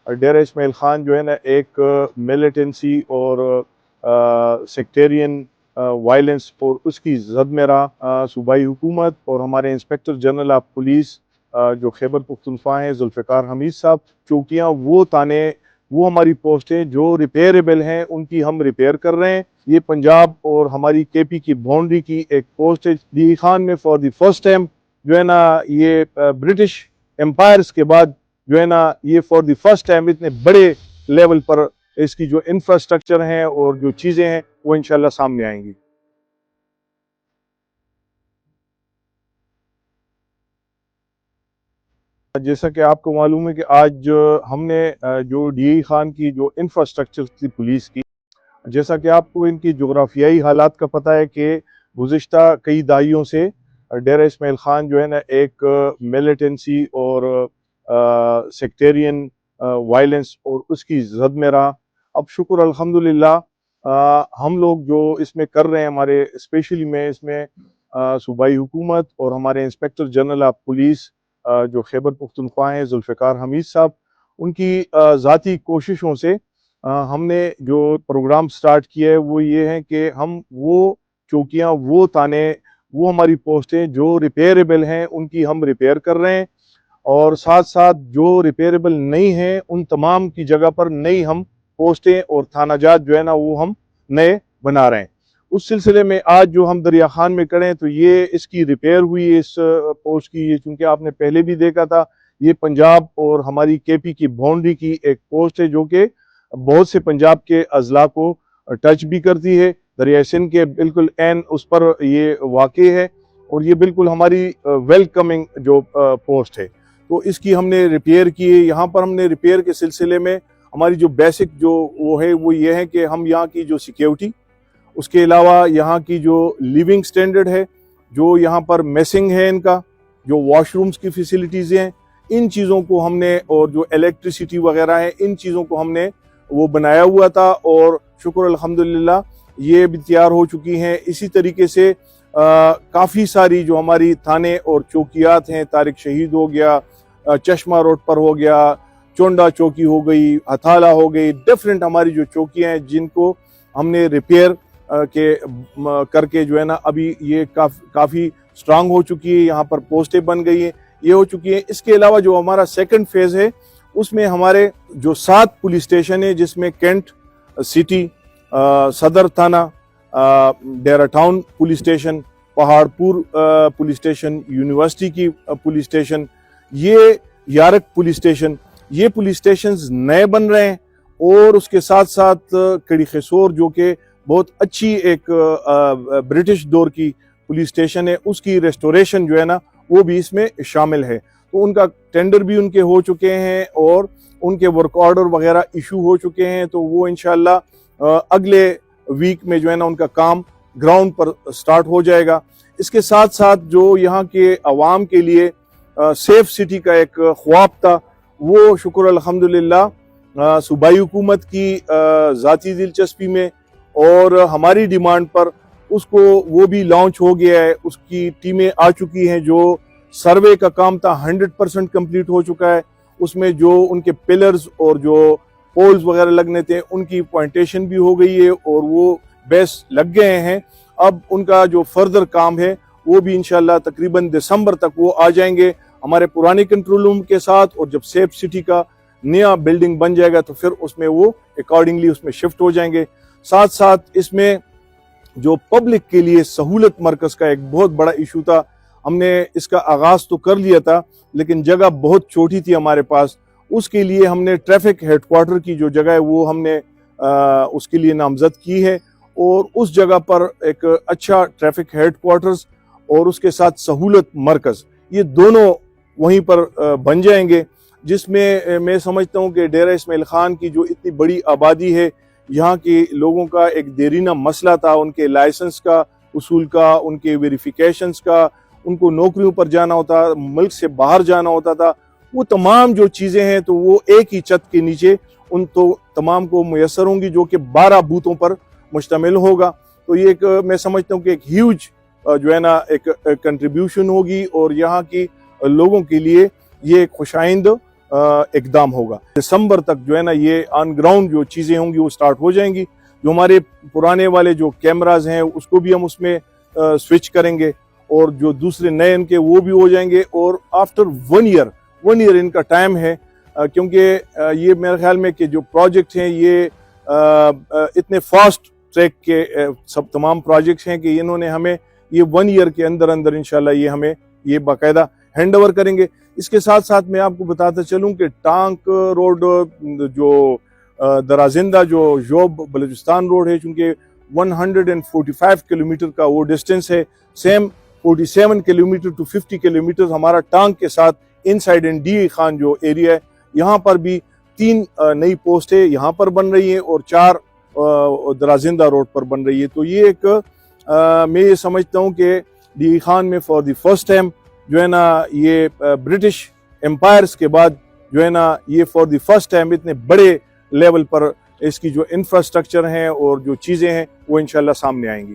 डेरा इस्माइल खान जो है ना एक मिलिटेंसी और सेक्टेरियन वायलेंस और उसकी जद में रहा सूबाई हुकूमत और हमारे इंस्पेक्टर जनरल ऑफ पुलिस जो खैबर पख्तूनख्वा हैं जुल्फ़िकार हमीद साहब। चौकियाँ वो ताने वो हमारी पोस्टें जो रिपेयरेबल हैं उनकी हम रिपेयर कर रहे हैं। ये पंजाब और हमारी केपी की बाउंड्री की एक पोस्ट है। डी खान में फॉर द फर्स्ट टाइम जो है ना ये ब्रिटिश एम्पायर्स के बाद जो है ना ये फॉर द फर्स्ट टाइम इतने बड़े लेवल पर इसकी जो इंफ्रास्ट्रक्चर हैं और जो चीज़ें हैं वो इंशाल्लाह सामने आएंगी। जैसा कि आपको मालूम है कि आज हमने जो डी खान की जो इंफ्रास्ट्रक्चर थी पुलिस की, जैसा कि आपको इनकी जोग्राफियाई हालात का पता है कि गुज़िश्ता कई दहाइयों से डेरा इस्माइल खान जो है ना एक मिलिटेंसी और सेक्टेरियन वायलेंस और उसकी जद में रहा। अब शुक्र अल्हम्दुलिल्लाह हम लोग जो इसमें कर रहे हैं, हमारे स्पेशली में इसमें सूबाई हुकूमत और हमारे इंस्पेक्टर जनरल ऑफ पुलिस जो खैबर पख्तूनख्वा हैं जुल्फ़िकार हमीद साहब, उनकी ज़ाती कोशिशों से हमने जो प्रोग्राम स्टार्ट किया है वो ये है कि हम वो चौकियाँ वो ताने वो हमारी पोस्टें जो रिपेयरेबल हैं उनकी हम रिपेयर कर रहे हैं और साथ साथ जो रिपेयरेबल नहीं हैं उन तमाम की जगह पर नई हम पोस्टें और थानाजात जो है ना वो हम नए बना रहे हैं। उस सिलसिले में आज जो हम दरिया खान में करें तो ये इसकी रिपेयर हुई है इस पोस्ट की। ये चूँकि आपने पहले भी देखा था, ये पंजाब और हमारी केपी की बाउंड्री की एक पोस्ट है जो कि बहुत से पंजाब के अजला को टच भी करती है। दरिया सिंध के बिल्कुल एन उस पर ये वाक़ई है और ये बिल्कुल हमारी वेलकमिंग जो पोस्ट है। तो इसकी हमने रिपेयर की है। यहाँ पर हमने रिपेयर के सिलसिले में हमारी जो बेसिक जो वो है वो ये है कि हम यहाँ की जो सिक्योरिटी, उसके अलावा यहाँ की जो लिविंग स्टैंडर्ड है, जो यहाँ पर मेसिंग है, इनका जो वॉशरूम्स की फैसिलिटीज़ हैं, इन चीज़ों को हमने और जो इलेक्ट्रिसिटी वगैरह है इन चीज़ों को हमने वो बनाया हुआ था और शुक्र अल्हम्दुलिल्लाह ये भी तैयार हो चुकी हैं। इसी तरीके से काफ़ी सारी जो हमारी थाने और चौकियात हैं, तारिक शहीद हो गया, चश्मा रोड पर हो गया, चोंडा चौकी हो गई, हथाला हो गई, डिफरेंट हमारी जो चौकियाँ हैं जिनको हमने रिपेयर करके जो है ना अभी ये काफ़ी स्ट्रांग हो चुकी है। यहाँ पर पोस्टें बन गई हैं, ये हो चुकी है। इसके अलावा जो हमारा सेकंड फेज़ है उसमें हमारे जो 7 पुलिस स्टेशन है जिसमें कैंट सिटी, सदर थाना, Dera town police station, Paharpur police station, university की पुलिस स्टेशन, ये यारक पुलिस स्टेशन, ये पुलिस स्टेशंस नए बन रहे हैं और उसके साथ साथ कड़ी खैसोर जो कि बहुत अच्छी एक ब्रिटिश दौर की पुलिस स्टेशन है, उसकी रेस्टोरेशन जो है ना वो भी इसमें शामिल है। तो उनका टेंडर भी उनके हो चुके हैं और उनके वर्क ऑर्डर वगैरह इशू हो चुके हैं। तो वो इंशाल्लाह अगले वीक में जो है ना उनका काम ग्राउंड पर स्टार्ट हो जाएगा। इसके साथ साथ जो यहाँ के अवाम के लिए सेफ सिटी का एक ख्वाब था वो शुक्र अल्हम्दुलिल्लाह सूबाई हुकूमत की ज़ाती दिलचस्पी में और हमारी डिमांड पर उसको वो भी लॉन्च हो गया है। उसकी टीमें आ चुकी हैं, जो सर्वे का काम था 100% कंप्लीट हो चुका है। उसमें जो उनके पिलर्स और जो पोल्स वगैरह लगने थे उनकी पॉइंटेशन भी हो गई है और वो बेस लग गए हैं। अब उनका जो फर्दर काम है वो भी इंशाल्लाह तकरीबन दिसंबर तक वो आ जाएंगे हमारे पुराने कंट्रोल रूम के साथ, और जब सेफ सिटी का नया बिल्डिंग बन जाएगा तो फिर उसमें वो अकॉर्डिंगली उसमें शिफ्ट हो जाएंगे। साथ साथ इसमें जो पब्लिक के लिए सहूलत मरकज़ का एक बहुत बड़ा इशू था, हमने इसका आगाज़ तो कर लिया था लेकिन जगह बहुत छोटी थी हमारे पास। उसके लिए हमने ट्रैफिक हेडक्वार्टर की जो जगह है वो हमने उसके लिए नामजद की है और उस जगह पर एक अच्छा ट्रैफिक हेडक्वार्टर्स और उसके साथ सहूलत मरकज़, ये दोनों वहीं पर बन जाएंगे, जिसमें मैं समझता हूँ कि डेरा इस्माइल खान की जो इतनी बड़ी आबादी है, यहाँ के लोगों का एक देरीना मसला था उनके लाइसेंस का उसूल का, उनके वेरिफिकेशंस का, उनको नौकरियों पर जाना होता, मुल्क से बाहर जाना होता था, वो तमाम जो चीज़ें हैं तो वो एक ही छत के नीचे उन तो तमाम को मुयसर होंगी, जो कि 12 बूथों पर मुश्तमिल होगा। तो ये एक मैं समझता हूँ कि एक ह्यूज जो है ना एक कंट्रीब्यूशन होगी और यहाँ की लोगों के लिए ये एक खुशाइंद اقدام ہوگا. دسمبر تک جو ہے نا یہ آن گراؤنڈ جو چیزیں ہوں گی وہ سٹارٹ ہو جائیں گی. جو ہمارے پرانے والے جو کیمراز ہیں اس کو بھی ہم اس میں سوئچ کریں گے اور جو دوسرے نئے ان کے وہ بھی ہو جائیں گے. اور آفٹر ون ایئر ان کا ٹائم ہے کیونکہ یہ میرے خیال میں کہ جو پروجیکٹ ہیں یہ اتنے فاسٹ ٹریک کے سب تمام پروجیکٹس ہیں کہ انہوں نے ہمیں یہ 1 ایئر کے اندر انشاءاللہ یہ ہمیں یہ باقاعدہ ہینڈ اوور کریں گے. اس کے ساتھ ساتھ میں آپ کو بتاتا چلوں کہ ٹانک روڈ جو درازندہ جو جوب بلوچستان روڈ ہے چونکہ 145 کلومیٹر کا وہ ڈسٹنس ہے. سیم 47 کلومیٹر ٹو 50 کلومیٹر ہمارا ٹانک کے ساتھ ان سائڈ ان ڈی خان جو ایریا ہے یہاں پر بھی 3 نئی پوسٹیں یہاں پر بن رہی ہیں اور 4 درازندہ روڈ پر بن رہی ہے. تو یہ ایک میں یہ سمجھتا ہوں کہ ڈی خان میں فار دی فرسٹ ٹائم جو ہے نا یہ برٹش امپائرز کے بعد جو ہے نا یہ فار دی فرسٹ ٹائم اتنے بڑے لیول پر اس کی جو انفراسٹرکچر ہیں اور جو چیزیں ہیں وہ انشاءاللہ سامنے آئیں گی.